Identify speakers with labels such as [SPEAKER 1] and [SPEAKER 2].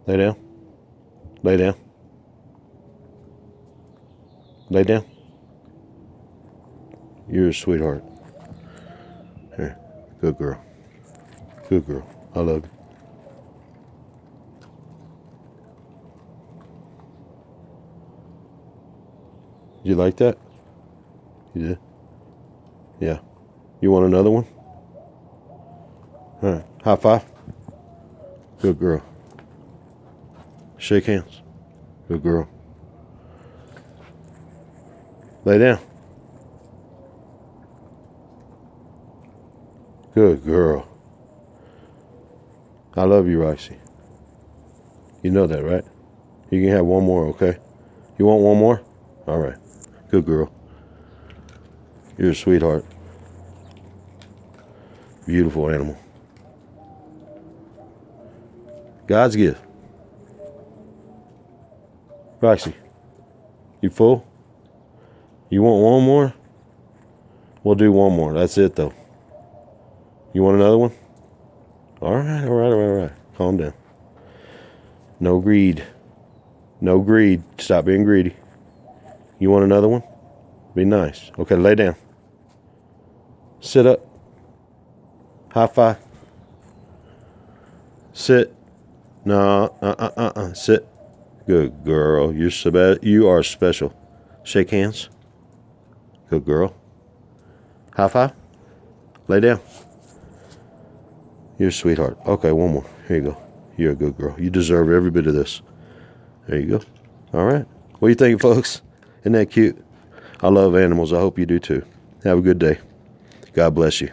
[SPEAKER 1] Lay down. Lay down. Lay down. You're a sweetheart. Here. Good girl. Good girl. I love you. Did you like that? You did? Yeah. You want another one? All right. High five. Good girl. Shake hands. Good girl. Lay down. Good girl. I love you, Roxy. You know that, right? You can have one more, okay? You want one more? All right. Good girl. You're a sweetheart. Beautiful animal. God's gift. Roxy, you full? You want one more? We'll do one more. That's it, though. You want another one? All right. Calm down. No greed. No greed. Stop being greedy. You want another one? Be nice. Okay, lay down. Sit up. High five. Sit. No, sit. Good girl. You are special. Shake hands. Good girl. High five. Lay down. You're a sweetheart. Okay, one more. Here you go. You're a good girl. You deserve every bit of this. There you go. All right. What do you think, folks? Isn't that cute? I love animals. I hope you do too. Have a good day. God bless you.